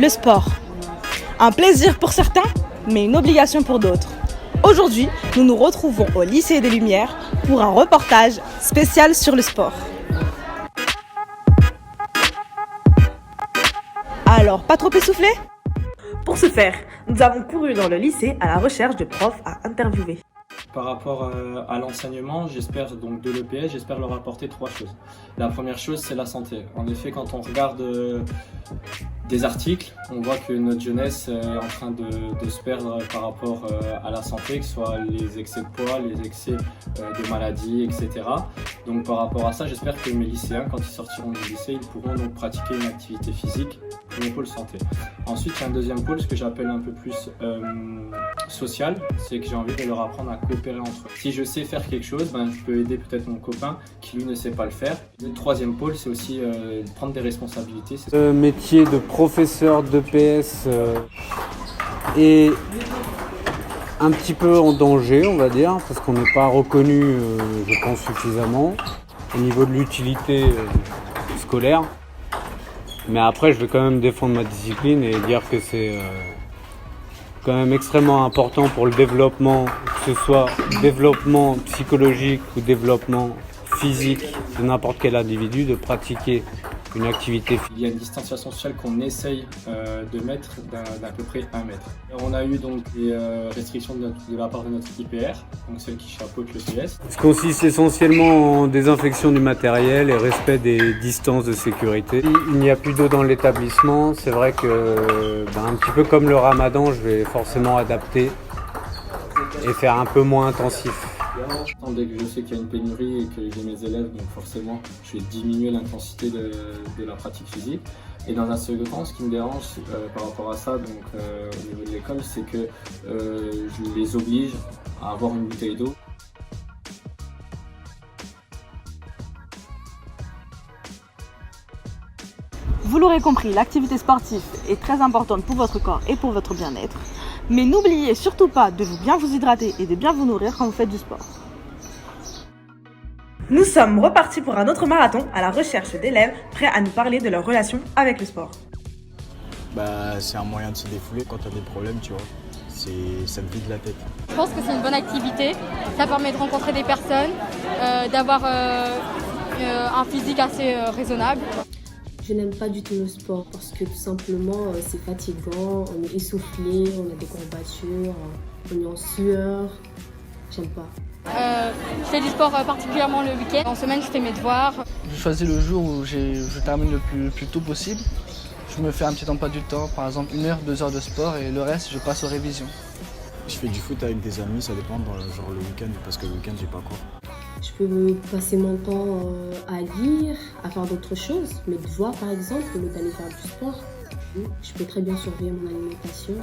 Le sport. Un plaisir pour certains, mais une obligation pour d'autres. Aujourd'hui, nous nous retrouvons au lycée des Lumières pour un reportage spécial sur le sport. Alors, pas trop essoufflé? Pour ce faire, nous avons couru dans le lycée à la recherche de profs à interviewer. Par rapport à l'enseignement, j'espère donc de l'EPS, j'espère leur apporter trois choses. La première chose, c'est la santé. En effet, quand on regarde des articles, on voit que notre jeunesse est en train de se perdre par rapport à la santé, que ce soit les excès de poids, les excès de maladies, etc. Donc par rapport à ça, j'espère que mes lycéens, quand ils sortiront du lycée, ils pourront donc pratiquer une activité physique pour le pôle santé. Ensuite, il y a un deuxième pôle, ce que j'appelle un peu plus social, c'est que j'ai envie de leur apprendre à coopérer entre eux. Si je sais faire quelque chose, je peux aider peut-être mon copain qui lui ne sait pas le faire. Le troisième pôle, c'est aussi prendre des responsabilités. Le métier de professeur d'EPS est un petit peu en danger, on va dire, parce qu'on n'est pas reconnu, je pense, suffisamment au niveau de l'utilité scolaire. Mais après, je vais quand même défendre ma discipline et dire que c'est quand même extrêmement important pour le développement, que ce soit développement psychologique ou développement physique de n'importe quel individu, de pratiquer une activité physique. Il y a une distanciation sociale qu'on essaye de mettre d'à peu près 1 mètre. On a eu donc des restrictions de la part de notre IPR, donc celle qui chapeaute le PS. Ce consiste essentiellement en désinfection du matériel et respect des distances de sécurité. Il n'y a plus d'eau dans l'établissement, c'est vrai que un petit peu comme le ramadan, je vais forcément adapter et faire un peu moins intensif. Dès que je sais qu'il y a une pénurie et que j'ai mes élèves, donc forcément je vais diminuer l'intensité de la pratique physique. Et dans un second temps, ce qui me dérange par rapport à ça, donc au niveau de l'école, c'est que je les oblige à avoir une bouteille d'eau. Vous l'aurez compris, l'activité sportive est très importante pour votre corps et pour votre bien-être. Mais n'oubliez surtout pas de bien vous hydrater et de bien vous nourrir quand vous faites du sport. Nous sommes repartis pour un autre marathon à la recherche d'élèves prêts à nous parler de leur relation avec le sport. C'est un moyen de se défouler quand tu as des problèmes, tu vois. Ça te vide la tête. Je pense que c'est une bonne activité. Ça permet de rencontrer des personnes, d'avoir un physique assez raisonnable. Je n'aime pas du tout le sport parce que tout simplement c'est fatigant, on est essoufflé, on a des courbatures, on est en sueur. J'aime pas. Je fais du sport particulièrement le week-end. En semaine, je fais mes devoirs. Je choisis le jour où je termine le plus tôt possible. Je me fais un petit emploi du temps, par exemple 1 heure, 2 heures de sport et le reste, je passe aux révisions. Je fais du foot avec des amis, ça dépend, genre le week-end, parce que le week-end, j'ai pas cours. Je peux passer mon temps à lire, à faire d'autres choses. Mes devoirs par exemple, au lieu d'aller faire du sport. Je peux très bien surveiller mon alimentation.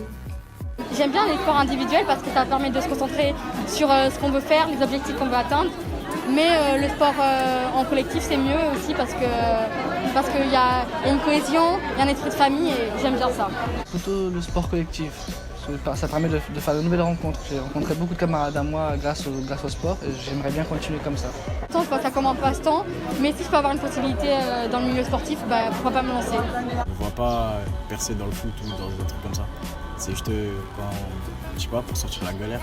J'aime bien les sports individuels parce que ça permet de se concentrer sur ce qu'on veut faire, les objectifs qu'on veut atteindre. Mais le sport en collectif, c'est mieux aussi parce qu'il y a une cohésion, il y a un esprit de famille et j'aime bien ça. Plutôt le sport collectif. Ça permet de faire de nouvelles rencontres. J'ai rencontré beaucoup de camarades à moi grâce au sport et j'aimerais bien continuer comme ça. Je vois ça comme un passe-temps, mais si je peux avoir une possibilité dans le milieu sportif, pourquoi pas me lancer. Je ne vois pas percer dans le foot ou dans des trucs comme ça. C'est juste pour sortir de la galère,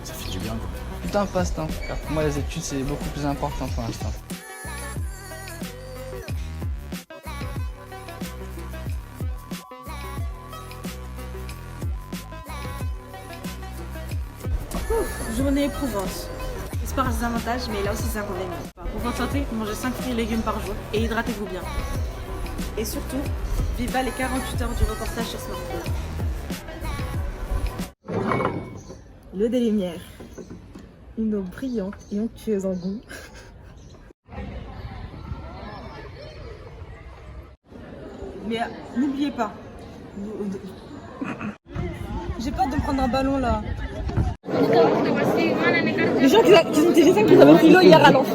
ça fait du bien, quoi. Plutôt un passe-temps, car pour moi les études c'est beaucoup plus important pour l'instant. Journée éprouvante. Le sport a ses avantages, mais il a aussi ses inconvénients. Pour votre santé, mangez 5 fruits et légumes par jour et hydratez-vous bien. Et surtout, viva les 48 heures du reportage sur Smartphone. L'eau des Lumières. Une eau brillante et onctueuse en goût. Mais n'oubliez pas. J'ai peur de prendre un ballon là. Les gens qui ont téléphone qui avaient pris l'eau hier à l'enfant.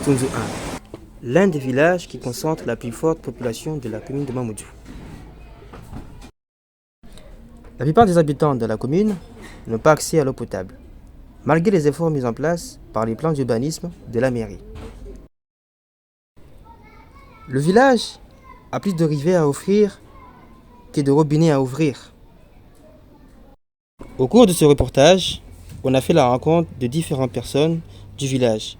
Tunzu 1, l'un des villages qui concentre la plus forte population de la commune de Mamoudzou. La plupart des habitants de la commune n'ont pas accès à l'eau potable, malgré les efforts mis en place par les plans d'urbanisme de la mairie. Le village a plus de rivières à offrir que de robinets à ouvrir. Au cours de ce reportage, on a fait la rencontre de différentes personnes du village.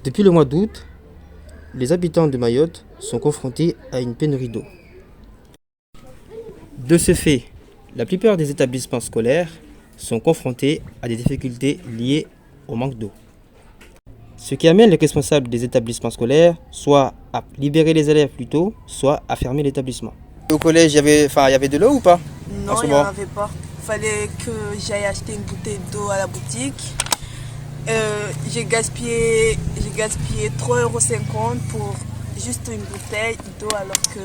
Depuis le mois d'août, les habitants de Mayotte sont confrontés à une pénurie d'eau. De ce fait, la plupart des établissements scolaires sont confrontés à des difficultés liées au manque d'eau. Ce qui amène les responsables des établissements scolaires soit à libérer les élèves plus tôt, soit à fermer l'établissement. Au collège, il y avait de l'eau ou pas? Non, il n'y en avait pas. Il fallait que j'aille acheter une bouteille d'eau à la boutique. J'ai gaspillé 3,50 € pour juste une bouteille d'eau alors que...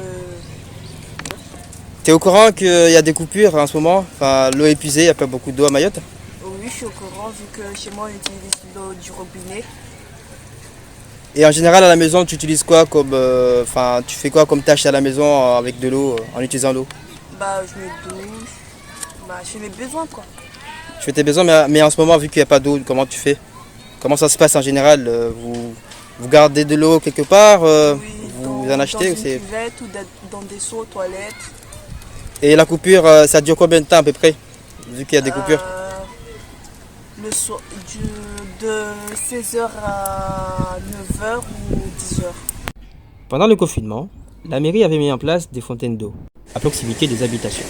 Tu es au courant qu'il y a des coupures en ce moment? Enfin, l'eau est épuisée, il n'y a pas beaucoup d'eau à Mayotte? Oui, je suis au courant vu que chez moi on utilise l'eau du robinet. Et en général à la maison, tu utilises quoi comme... tu fais quoi comme tâche à la maison avec de l'eau, en utilisant l'eau? Je me douche, je fais mes besoins quoi. Tu fais tes besoins, mais en ce moment, vu qu'il n'y a pas d'eau, comment tu fais? Comment ça se passe en général? Vous gardez de l'eau quelque part? Oui, vous en achetez? Dans une cuvette ou dans des seaux aux toilettes. Et la coupure, ça dure combien de temps à peu près? Vu qu'il y a des coupures? Le soir, de 16h à 9h ou 10h. Pendant le confinement, la mairie avait mis en place des fontaines d'eau à proximité des habitations,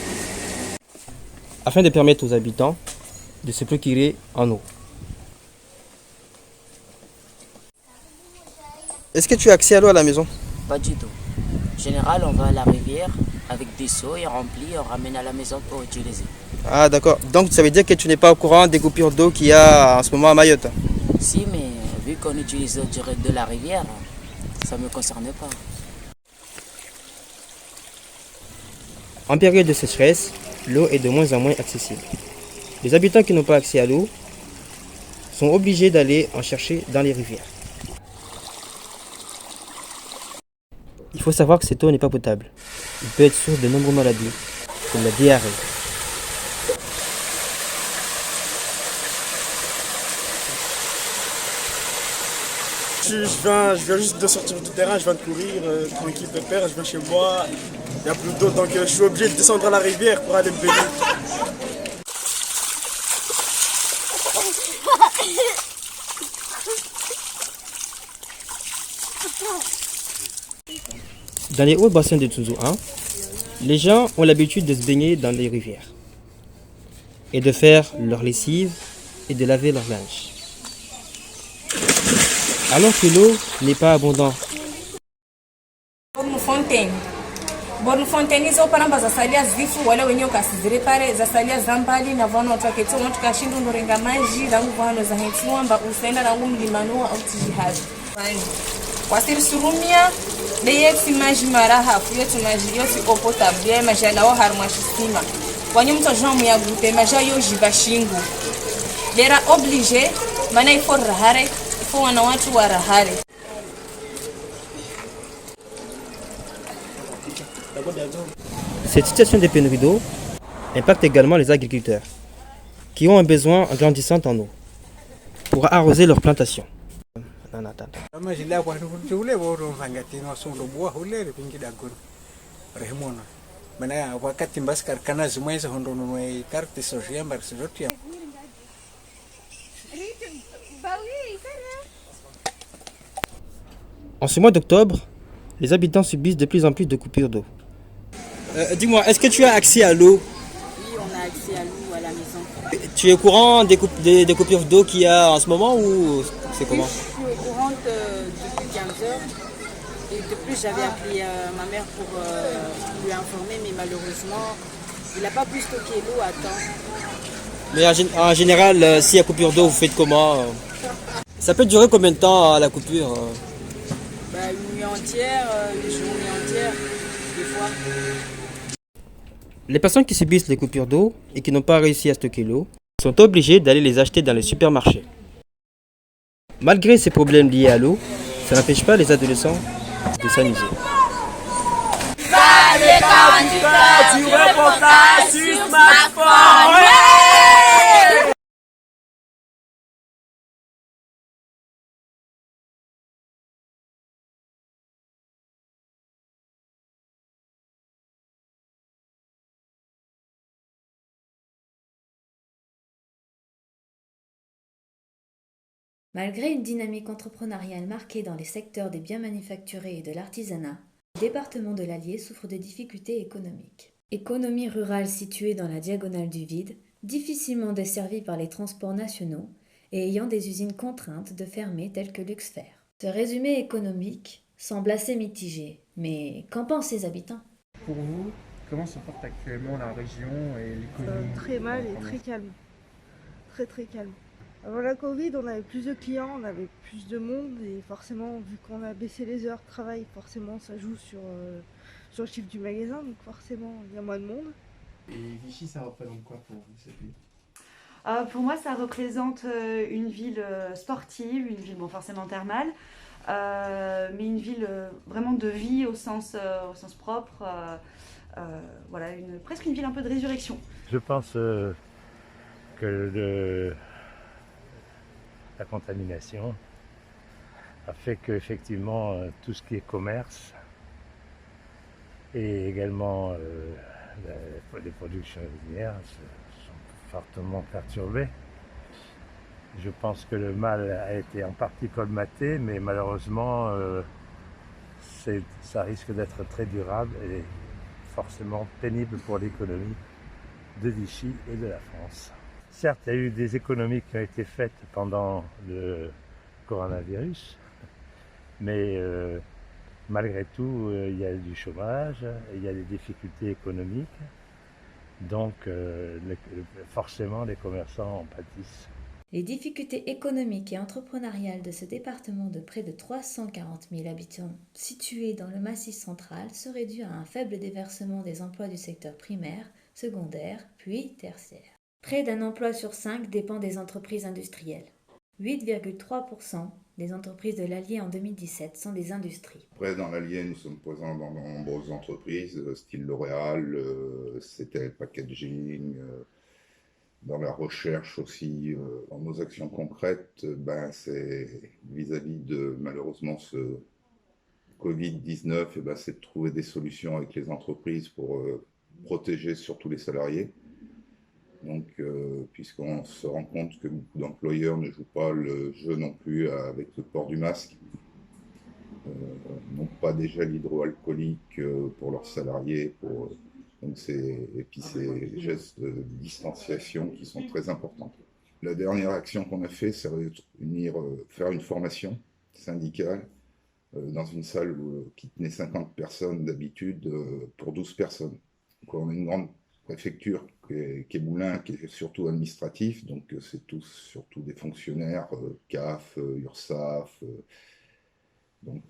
afin de permettre aux habitants de se procurer en eau. Est-ce que tu as accès à l'eau à la maison? Pas du tout. En général, on va à la rivière avec des seaux et remplit, on ramène à la maison pour utiliser. Ah d'accord, donc ça veut dire que tu n'es pas au courant des coupures d'eau qu'il y a en ce moment à Mayotte? Si, mais vu qu'on utilise l'eau directe de la rivière, ça ne me concerne pas. En période de sécheresse, l'eau est de moins en moins accessible. Les habitants qui n'ont pas accès à l'eau sont obligés d'aller en chercher dans les rivières. Il faut savoir que cette eau n'est pas potable. Il peut être source de nombreuses maladies, comme la diarrhée. Je viens juste de sortir du terrain, je viens de courir, tranquille pépère, je viens chez moi, il n'y a plus d'eau, donc je suis obligé de descendre à la rivière pour aller me baigner. Dans les hauts bassins de Tunzu 1, les gens ont l'habitude de se baigner dans les rivières et de faire leur lessive et de laver leur linge. Alors que l'eau n'est pas abondante. Borno fontaine hizo paramba zasalia zifu wala wenyewe kasizire pale zasalia zambali na vano twaketi watu kashindu ndorenga maji rangu vano za hetsuamba usaenda rangu mlimano au tijihazi kwa siri surumia leyeti maji maraha yetu maji yosi opota bia majala wa harma shisima wanyu mto jamu ya gute maja yo jibashingu lera obligé mana ifo rahare ifo wana watu wa rahare. Cette situation de pénurie d'eau impacte également les agriculteurs qui ont un besoin grandissant en eau pour arroser leurs plantations. En ce mois d'octobre, les habitants subissent de plus en plus de coupures d'eau. Dis-moi, est-ce que tu as accès à l'eau? Oui, on a accès à l'eau à la maison. Tu es au courant des coupures d'eau qu'il y a en ce moment ou c'est comment? Oui, je suis au courant depuis 15 heures. Et de plus, j'avais appelé ma mère pour lui informer, mais malheureusement, il n'a pas pu stocker l'eau à temps. Mais en général, s'il y a coupure d'eau, vous faites comment Ça peut durer combien de temps la coupure Une nuit entière, une journée entière, des fois. Les personnes qui subissent les coupures d'eau et qui n'ont pas réussi à stocker l'eau sont obligées d'aller les acheter dans les supermarchés. Malgré ces problèmes liés à l'eau, ça n'empêche pas les adolescents de s'amuser. Du reportage sur smartphone. Malgré une dynamique entrepreneuriale marquée dans les secteurs des biens manufacturés et de l'artisanat, le département de l'Allier souffre de difficultés économiques. Économie rurale située dans la diagonale du vide, difficilement desservie par les transports nationaux et ayant des usines contraintes de fermer telles que Luxfer. Ce résumé économique semble assez mitigé, mais qu'en pensent ses habitants? Pour vous, comment se porte actuellement la région et l'économie? Très mal et très calme. Très très calme. Avant la Covid, on avait plus de clients, on avait plus de monde et forcément, vu qu'on a baissé les heures de travail, forcément ça joue sur le chiffre du magasin, donc forcément il y a moins de monde. Et Vichy, ça représente quoi pour vous cette ville? Pour moi, ça représente une ville sportive, une ville forcément thermale, mais une ville vraiment de vie au sens propre, voilà, presque une ville un peu de résurrection. Je pense que la contamination a fait qu'effectivement tout ce qui est commerce et également les productions usinières sont fortement perturbées. Je pense que le mal a été en partie colmaté, mais malheureusement ça risque d'être très durable et forcément pénible pour l'économie de Vichy et de la France. Certes, il y a eu des économies qui ont été faites pendant le coronavirus, mais malgré tout, il y a du chômage, il y a des difficultés économiques, donc forcément les commerçants en pâtissent. Les difficultés économiques et entrepreneuriales de ce département de près de 340 000 habitants situé dans le Massif central seraient dues à un faible déversement des emplois du secteur primaire, secondaire, puis tertiaire. Près d'un emploi sur 5 dépend des entreprises industrielles. 8,3% des entreprises de l'Allier en 2017 sont des industries. Après, dans l'Allier, nous sommes présents dans de nombreuses entreprises, style L'Oréal, c'était Packaging, dans la recherche aussi. Dans nos actions concrètes, c'est vis-à-vis de malheureusement ce Covid-19, c'est de trouver des solutions avec les entreprises pour protéger surtout les salariés. Donc, puisqu'on se rend compte que beaucoup d'employeurs ne jouent pas le jeu non plus avec le port du masque, n'ont pas déjà l'hydroalcoolique pour leurs salariés, et puis ces gestes de distanciation qui sont très importants. La dernière action qu'on a fait, c'est faire une formation syndicale dans une salle qui tenait 50 personnes d'habitude pour 12 personnes. Donc, on a une grande préfecture qui est Moulins, qui est surtout administratif, donc c'est tous surtout des fonctionnaires, CAF, URSAF, donc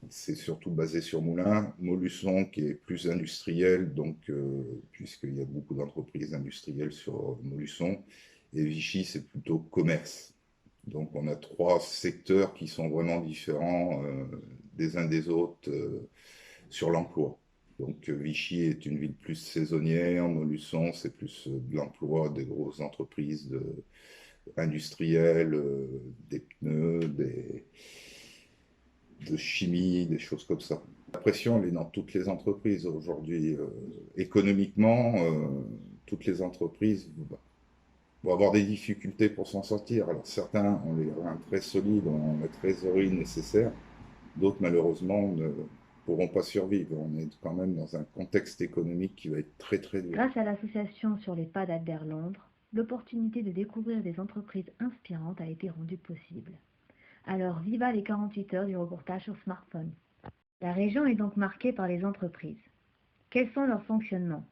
c'est surtout basé sur Moulins. Montluçon qui est plus industriel, donc puisqu'il y a beaucoup d'entreprises industrielles sur Montluçon, et Vichy c'est plutôt commerce. Donc on a 3 secteurs qui sont vraiment différents des uns des autres sur l'emploi. Donc Vichy est une ville plus saisonnière, Montluçon c'est plus de l'emploi, des grosses entreprises industrielles, des pneus, de chimie, des choses comme ça. La pression elle est dans toutes les entreprises aujourd'hui. Économiquement, toutes les entreprises vont avoir des difficultés pour s'en sortir. Alors certains ont les reins très solides, ont la trésorerie nécessaire, d'autres malheureusement ne pourront pas survivre. On est quand même dans un contexte économique qui va être très très dur. Grâce à l'association Sur les pas d'Albert Londres, l'opportunité de découvrir des entreprises inspirantes a été rendue possible. Alors viva les 48 heures du reportage sur smartphone. La région est donc marquée par les entreprises. Quels sont leurs fonctionnements?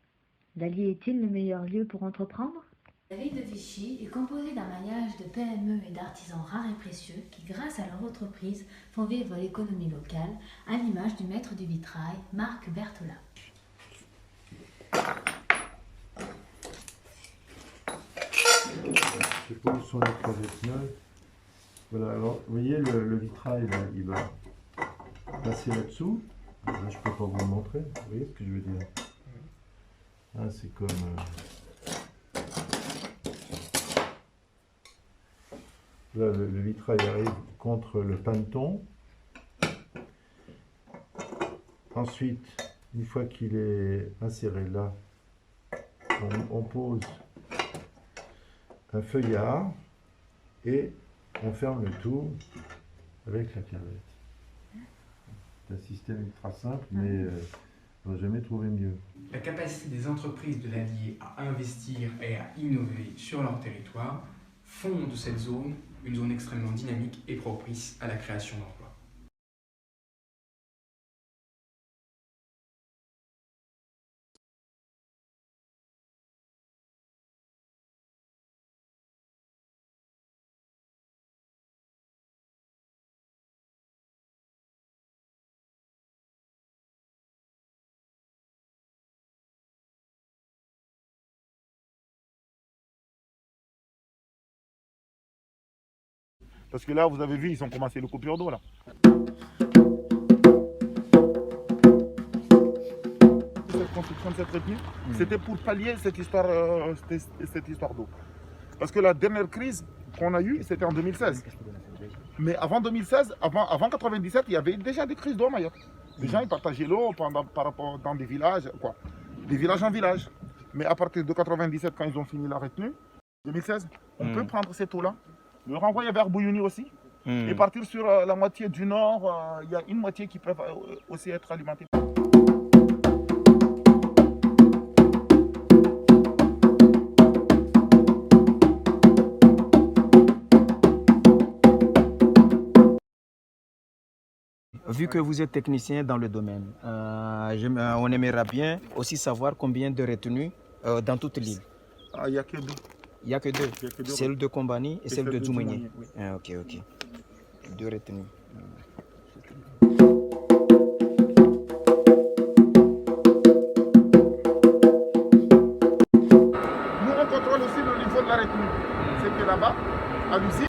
L'Allier est-il le meilleur lieu pour entreprendre? La ville de Vichy est composée d'un maillage de PME et d'artisans rares et précieux qui, grâce à leur entreprise, font vivre l'économie locale, à l'image du maître du vitrail, Marc Berthola. Je pose sur les crevettes neuves. Voilà, alors vous voyez le vitrail, là, il va passer là-dessous. Là, je ne peux pas vous le montrer, vous voyez ce que je veux dire. Ah, c'est comme... Là, le vitrail arrive contre le paneton. Ensuite, une fois qu'il est inséré là, on pose un feuillard et on ferme le tout avec la clavette. C'est un système ultra simple, mais on n'a jamais trouvé mieux. La capacité des entreprises de l'Allier à investir et à innover sur leur territoire font de cette zone une zone extrêmement dynamique et propice à la création d'emplois. Parce que là, vous avez vu, ils ont commencé le coupure d'eau là. Cette construction de cette retenue, c'était pour pallier cette histoire d'eau. Parce que la dernière crise qu'on a eue, c'était en 2016. Mais avant 2016, avant 97, il y avait déjà des crises d'eau à Mayotte. Les gens ils partageaient l'eau dans des villages, quoi. Des villages en village. Mais à partir de 97, quand ils ont fini la retenue, 2016, on peut prendre cette eau-là, le renvoyer vers Bouyouni aussi, et partir sur la moitié du nord. Il y a une moitié qui peut aussi être alimentée. Vu que vous êtes technicien dans le domaine, on aimerait bien aussi savoir combien de retenues dans toute l'île. Il n'y a que deux. Il n'y a que deux. Celle de Kombani et celle de Djoumagné. Oui. Ah, ok. Deux retenues. Nous, on contrôle aussi le niveau de la retenue. C'était là-bas, à l'usine.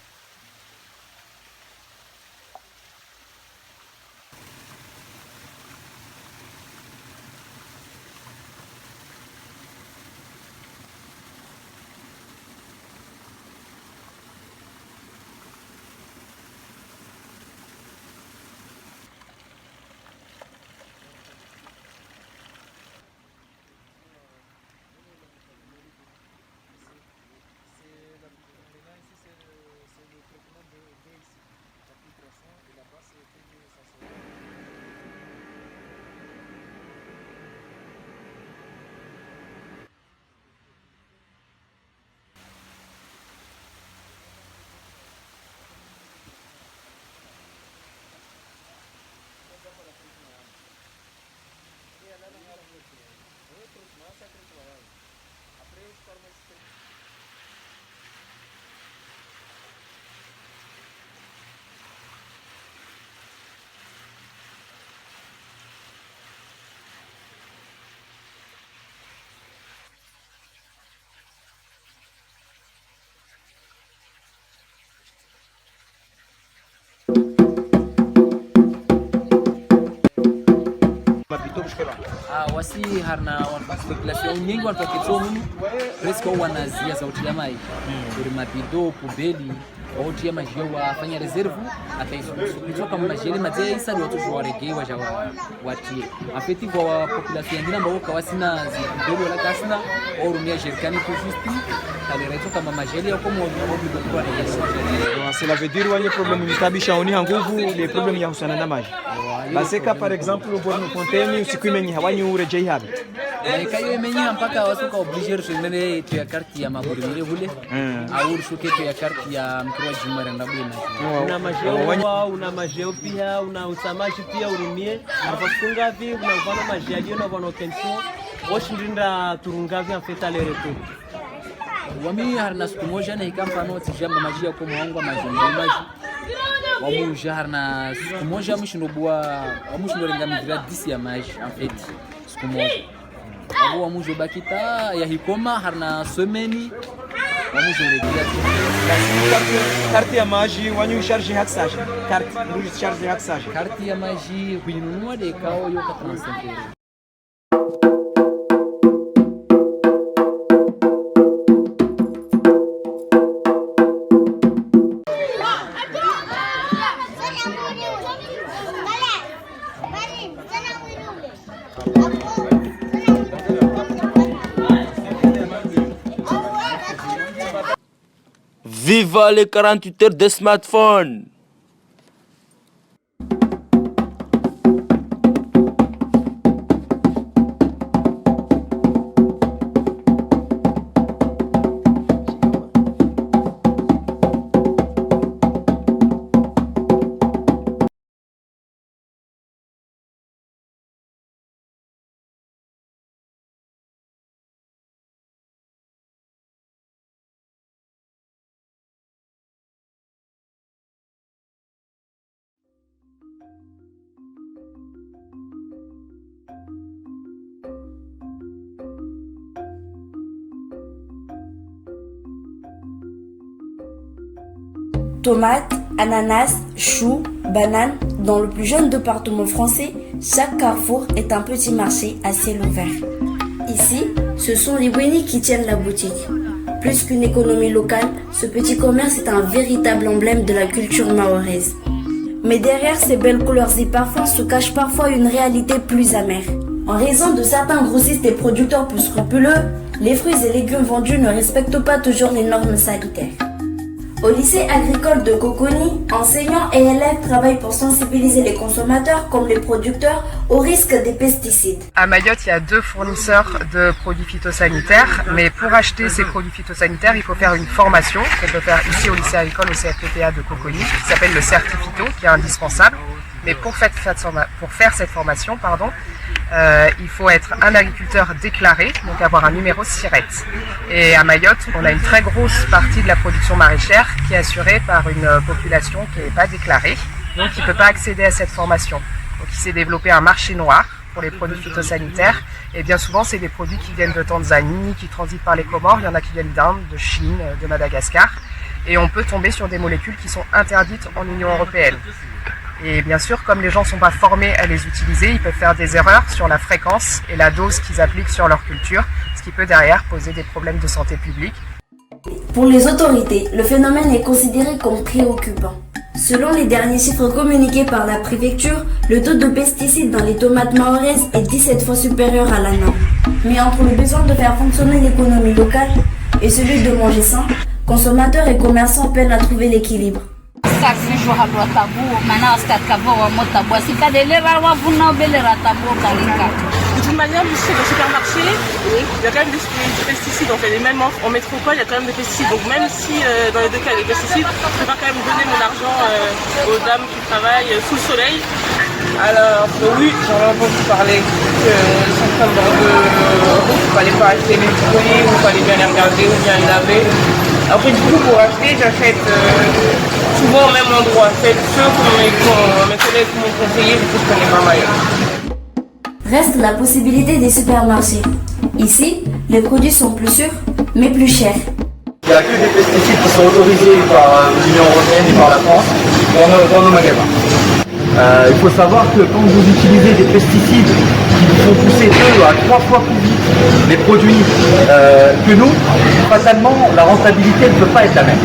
wasi harna population nyingi wanatokea presque wanazia sauti ya mai kuri mabido kubeli wauti ya majio wafanya reserve ataisukuzo kama majeli mazee isa ni watu waregewa jawa watie afeti kwa population nyingine ambao kawasina zibelo la kasna au rumia jerikani kujusti kalereto kama majeli au kama wabibokwa na yesu. Cela veut dire qu'il y a des problèmes les problèmes ya husana na maji. Basi ka par exemple borno fontaine usikwimenya hawanyi urejei habi. Kayo imenya mpaka wasuka obliger shindane tu ya karti ya maburimire bule au shuke tu ya karti ya mkirwa jumara ndabule na una majeo pia una usamaji pia urumie abafunga vi una vana majali na vana kenso washindinda turungavi en fait aller retour wami harna siku moja na ikampano tijamba maji ya kumwangwa maji wamuja harna siku moja mshinobua wamushinorenga mivira 10 ya maji en fait siku moja wamuja bakita ya hikoma harna semeni wamuja regira carte ya maji wanyu charge haksaje carte ndu charge haksaje carte ya maji kuinunua de kao yoka 35 euros. Viva les 48 heures de smartphone! Tomates, ananas, choux, bananes. Dans le plus jeune département français, chaque carrefour est un petit marché à ciel ouvert. Ici, ce sont les Wenny qui tiennent la boutique. Plus qu'une économie locale, ce petit commerce est un véritable emblème de la culture mahoraise. Mais derrière ces belles couleurs et parfums se cache parfois une réalité plus amère. En raison de certains grossistes et producteurs peu scrupuleux, les fruits et légumes vendus ne respectent pas toujours les normes sanitaires. Au lycée agricole de Coconi, enseignants et élèves travaillent pour sensibiliser les consommateurs comme les producteurs au risque des pesticides. À Mayotte, il y a 2 fournisseurs de produits phytosanitaires, mais pour acheter ces produits phytosanitaires, il faut faire une formation qu'on peut faire ici au lycée agricole, au CFPPA de Coconi, qui s'appelle le Certifito, qui est indispensable. Mais pour faire cette formation, il faut être un agriculteur déclaré, donc avoir un numéro SIRET. Et à Mayotte, on a une très grosse partie de la production maraîchère qui est assurée par une population qui n'est pas déclarée, donc qui ne peut pas accéder à cette formation. Donc il s'est développé un marché noir pour les produits phytosanitaires, et bien souvent c'est des produits qui viennent de Tanzanie, qui transitent par les Comores, il y en a qui viennent d'Inde, de Chine, de Madagascar, et on peut tomber sur des molécules qui sont interdites en Union européenne. Et bien sûr, comme les gens ne sont pas formés à les utiliser, ils peuvent faire des erreurs sur la fréquence et la dose qu'ils appliquent sur leur culture, ce qui peut derrière poser des problèmes de santé publique. Pour les autorités, le phénomène est considéré comme préoccupant. Selon les derniers chiffres communiqués par la préfecture, le taux de pesticides dans les tomates mahoraises est 17 fois supérieur à la norme. Mais entre le besoin de faire fonctionner l'économie locale et celui de manger sain, consommateurs et commerçants peinent à trouver l'équilibre. De toute manière, je sais, dans le supermarché, il y a quand même des pesticides en fait. Et même en métropole, il y a quand même des pesticides. Donc même si dans les 2 cas il y a des pesticides, je préfère quand même donner mon argent aux dames qui travaillent sous le soleil. Alors oui, j'en ai entendu parler que certains bordeaux, il ne fallait pas acheter les fruits, il fallait bien les regarder ou bien les laver. Après du coup pour acheter, j'achète souvent au même endroit. C'est ceux que mes collègues m'ont conseillé, du coup je connais pas mal. Reste la possibilité des supermarchés. Ici, les produits sont plus sûrs, mais plus chers. Il n'y a que des pesticides qui sont autorisés par l'Union européenne et par la France dans nos magasins. Il faut savoir que quand vous utilisez des pesticides qui vous font pousser 2 à 3 fois plus vite les produits que nous, fatalement la rentabilité ne peut pas être la même.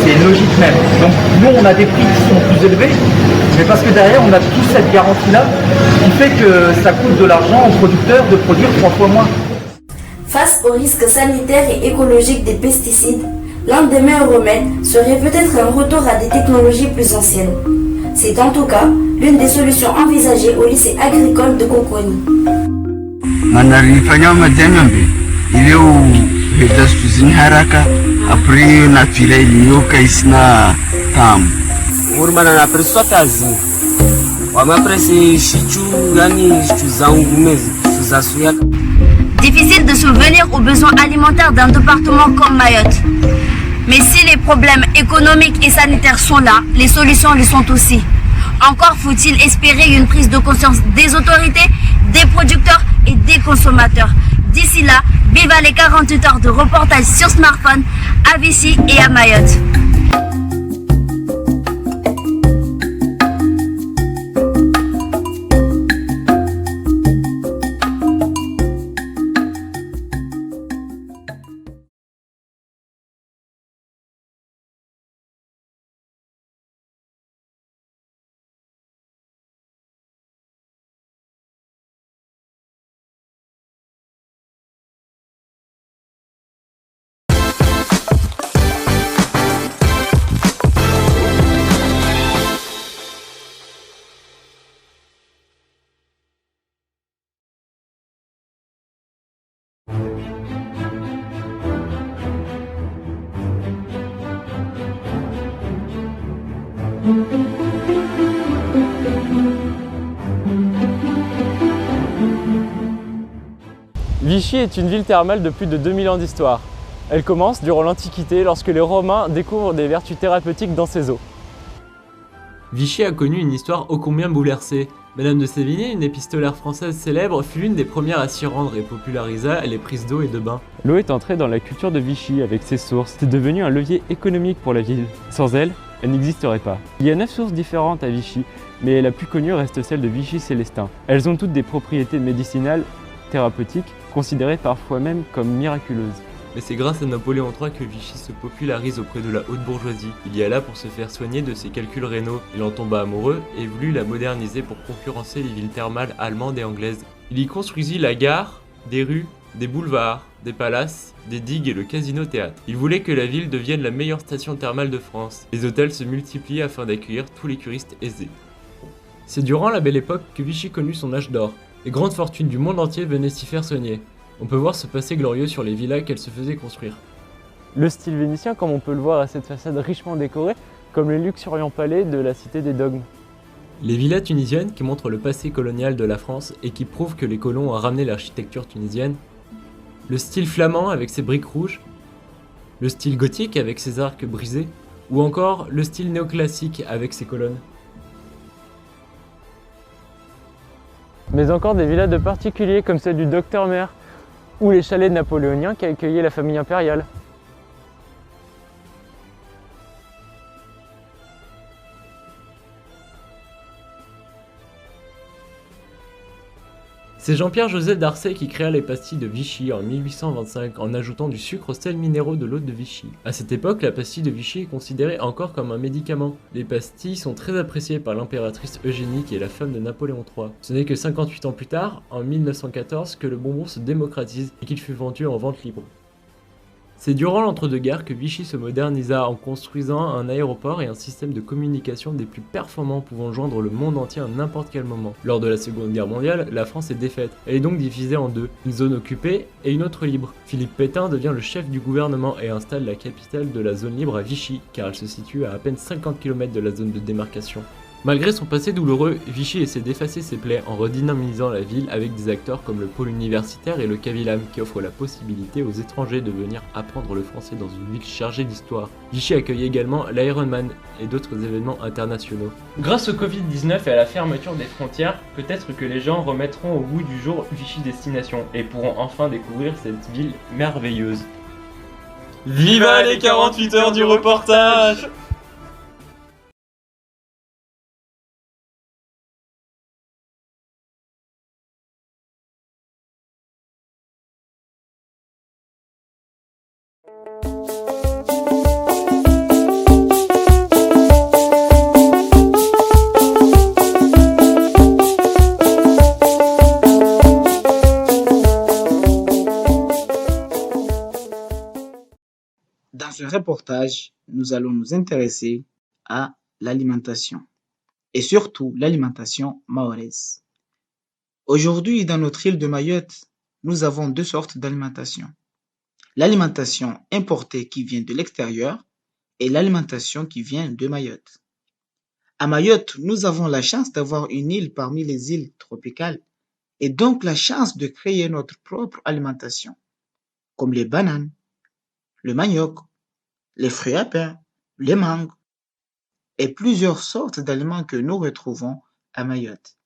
C'est logique même. Donc nous on a des prix qui sont plus élevés, mais parce que derrière on a toute cette garantie-là qui fait que ça coûte de l'argent aux producteurs de produire 3 fois moins. Face aux risques sanitaires et écologiques des pesticides, l'un des meilleurs remèdes serait peut-être un retour à des technologies plus anciennes. C'est en tout cas l'une des solutions envisagées au lycée agricole de Coconi. Manalifanya majambe ileo hedastuzini haraka apre natira iliyoka isina tamu Urmana na preswa kazi wamapresi shichu yani shichu zangu mezi shichu za suya Difficile de subvenir aux besoins alimentaires d'un département comme Mayotte. Mais si les problèmes économiques et sanitaires sont là, les solutions le sont aussi. Encore faut-il espérer une prise de conscience des autorités, des producteurs et des consommateurs. D'ici là, viva les 48 heures de reportage sur smartphone à Vichy et à Mayotte. Vichy est une ville thermale de plus de 2000 ans d'histoire. Elle commence durant l'Antiquité lorsque les Romains découvrent des vertus thérapeutiques dans ses eaux. Vichy a connu une histoire ô combien bouleversée. Madame de Sévigné, une épistolaire française célèbre, fut l'une des premières à s'y rendre et popularisa les prises d'eau et de bain. L'eau est entrée dans la culture de Vichy avec ses sources. C'est devenu un levier économique pour la ville. Sans elle n'existerait pas. Il y a 9 sources différentes à Vichy, mais la plus connue reste celle de Vichy-Célestin. Elles ont toutes des propriétés médicinales, thérapeutiques, considérées parfois même comme miraculeuses. Mais c'est grâce à Napoléon III que Vichy se popularise auprès de la haute bourgeoisie. Il y alla pour se faire soigner de ses calculs rénaux. Il en tomba amoureux et voulut la moderniser pour concurrencer les villes thermales allemandes et anglaises. Il y construisit la gare, des rues, des boulevards, des palaces, des digues et le casino-théâtre. Il voulait que la ville devienne la meilleure station thermale de France. Les hôtels se multiplient afin d'accueillir tous les curistes aisés. C'est durant la Belle Époque que Vichy connut son âge d'or. Les grandes fortunes du monde entier venaient s'y faire soigner. On peut voir ce passé glorieux sur les villas qu'elle se faisait construire. Le style vénitien, comme on peut le voir à cette façade richement décorée, comme les luxuriants palais de la cité des dogmes. Les villas tunisiennes qui montrent le passé colonial de la France et qui prouvent que les colons ont ramené l'architecture tunisienne. Le style flamand avec ses briques rouges. Le style gothique avec ses arcs brisés. Ou encore le style néoclassique avec ses colonnes. Mais encore des villas de particuliers comme celle du Docteur Maire, ou les chalets napoléoniens qui accueillaient la famille impériale. C'est Jean-Pierre-Joseph Darcet qui créa les pastilles de Vichy en 1825 en ajoutant du sucre aux sels minéraux de l'eau de Vichy. À cette époque, la pastille de Vichy est considérée encore comme un médicament. Les pastilles sont très appréciées par l'impératrice Eugénie qui est la femme de Napoléon III. Ce n'est que 58 ans plus tard, en 1914, que le bonbon se démocratise et qu'il fut vendu en vente libre. C'est durant l'entre-deux-guerres que Vichy se modernisa en construisant un aéroport et un système de communication des plus performants pouvant joindre le monde entier à n'importe quel moment. Lors de la Seconde Guerre mondiale, la France est défaite. Elle est donc divisée en deux, une zone occupée et une autre libre. Philippe Pétain devient le chef du gouvernement et installe la capitale de la zone libre à Vichy, car elle se situe à peine 50 km de la zone de démarcation. Malgré son passé douloureux, Vichy essaie d'effacer ses plaies en redynamisant la ville avec des acteurs comme le pôle universitaire et le Cavillam qui offrent la possibilité aux étrangers de venir apprendre le français dans une ville chargée d'histoire. Vichy accueille également l'Ironman et d'autres événements internationaux. Grâce au Covid-19 et à la fermeture des frontières, peut-être que les gens remettront au goût du jour Vichy Destination et pourront enfin découvrir cette ville merveilleuse. Viva les 48 heures du reportage! Dans ce reportage, nous allons nous intéresser à l'alimentation et surtout l'alimentation mahoraise. Aujourd'hui, dans notre île de Mayotte, nous avons deux sortes d'alimentation. L'alimentation importée qui vient de l'extérieur et l'alimentation qui vient de Mayotte. À Mayotte, nous avons la chance d'avoir une île parmi les îles tropicales et donc la chance de créer notre propre alimentation, comme les bananes, le manioc, les fruits à pain, les mangues et plusieurs sortes d'aliments que nous retrouvons à Mayotte.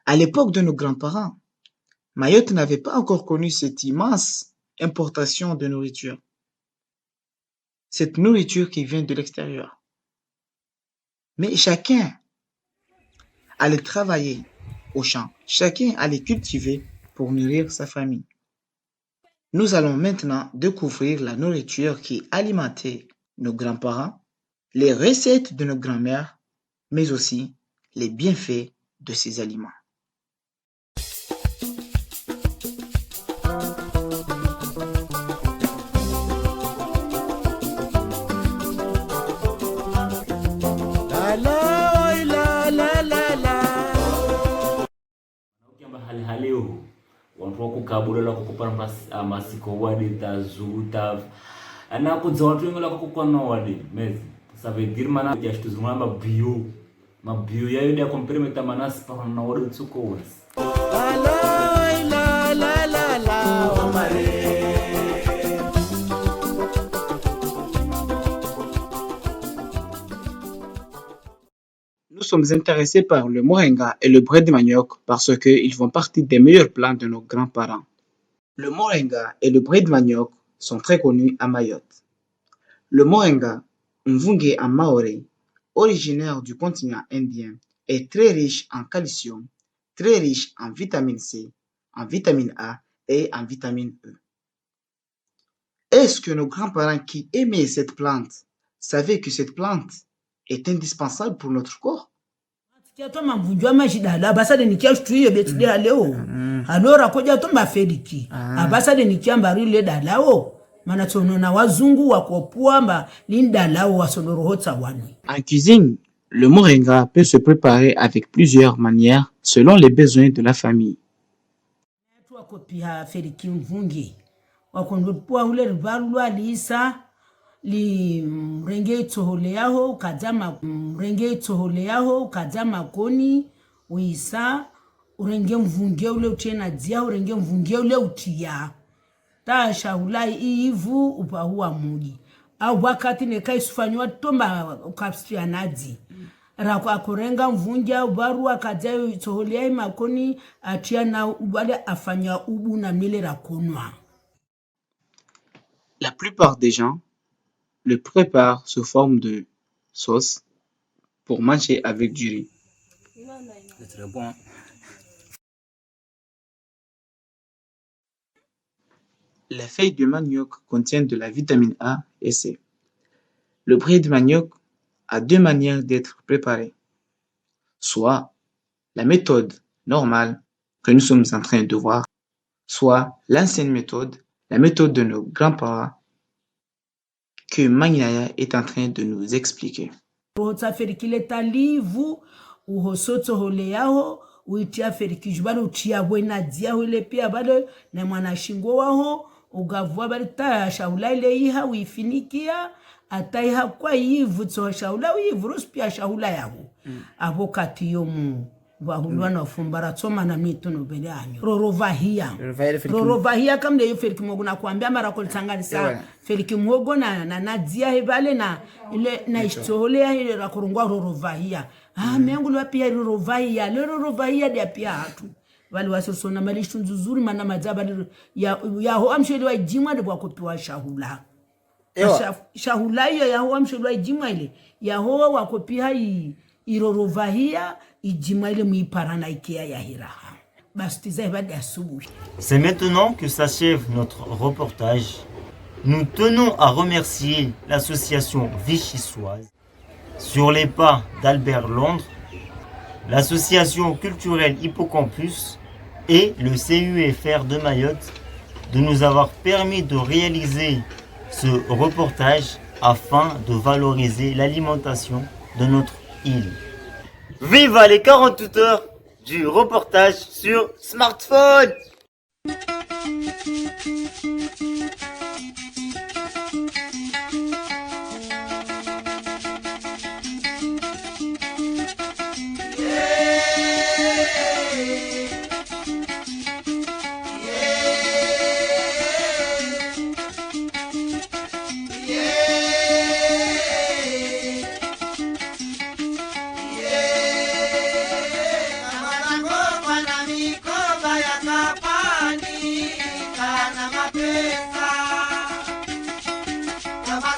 À l'époque de nos grands-parents, Mayotte n'avait pas encore connu cette immense importation de nourriture. Cette nourriture qui vient de l'extérieur. Mais chacun allait travailler au champ, chacun allait cultiver pour nourrir sa famille. Nous allons maintenant découvrir la nourriture qui alimentait nos grands-parents, les recettes de nos grands-mères, mais aussi les bienfaits de ces aliments. Haleo watu wako kabulela kukupana masiko wadi tazuta ana kudza watu wengi la kukupana wadi mezi ça veut dire mana ya tuzungana mabio yayo ya complementa manasi pa na wadi tsuko wasi la omare. Nous sommes intéressés par le moringa et le bret de manioc parce qu'ils font partie des meilleurs plats de nos grands-parents. Le moringa et le bret de manioc sont très connus à Mayotte. Le moringa, mvunge en maoré, originaire du continent indien, est très riche en calcium, très riche en vitamine C, en vitamine A et en vitamine E. Est-ce que nos grands-parents qui aimaient cette plante savaient que cette plante est indispensable pour notre corps? Toma mvunjwa mashidala abasade nikyashtuye betide leo alora koja tomba fediki abasade nikyambarile dalao mana tsono na wazungu wakopuamba lindalao wasonorohotsa wanwe. En cuisine, le moringa peut se préparer avec plusieurs manières selon les besoins de la famille. Wakopia fediki mvunge wakondopua ule rivalwa lisa li mrenge toholeaho kadzama koni uisa urenge mvunge ule utena dia urenge mvunge ule utia ta shaulai ivu upahua mudi au wakati nekaisufanywa tomba ukapsianadi rakwa kurenga mvunja ubaru akadza toholea makoni atia na ubale afanya ubu na mile rakonwa. La plupart des gens le préparent sous forme de sauce pour manger avec du riz. C'est très bon. Les feuilles de manioc contiennent de la vitamine A et C. Le bret de manioc a deux manières d'être préparé. Soit la méthode normale que nous sommes en train de voir, soit l'ancienne méthode, la méthode de nos grands-parents que Magnaya est en train de nous expliquer. Uitia feriki bado utia bwena dia wele pia bado na mwana shingo waho ugavua bali ta shaula ile iha uifinikia ataiha kwa yivu tso shaula yivu pia shaula yaho avokati yomu bahulwa na fumbara tsoma na mitono bele anyo rorovahia kamde yo feriki mogo na kuambia mara ko tsanganisa feriki mogo na dia hebale na ile na istole ile rakurungwa rorovahia mengu lwa pia rorovahia dia pia hatu wali wasosona malishu nzuri mana majaba ya ho amsheli wa jimwa de bwakopiwa shahula shahula hiyo ya ho amsheli wa jimwa ile ya ho wakopia irorovahia ijimwa ile muiparana ikia ya hiraha bastiza ibadi asubuhi. C'est maintenant que s'achève notre reportage. Nous tenons à remercier l'association vichysoise Sur les pas d'Albert Londres, l'association culturelle Hippocampus et le CUFR de Mayotte de nous avoir permis de réaliser ce reportage afin de valoriser l'alimentation de notre île. Vive les 48 heures du reportage sur smartphone!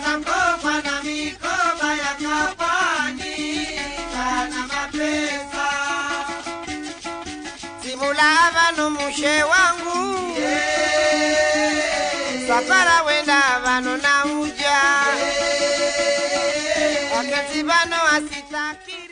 Akakopa na mikoba ya kapani kana mapesa Simulava no mushe wangu Safara wenda vano na uja Akati vano asitakiri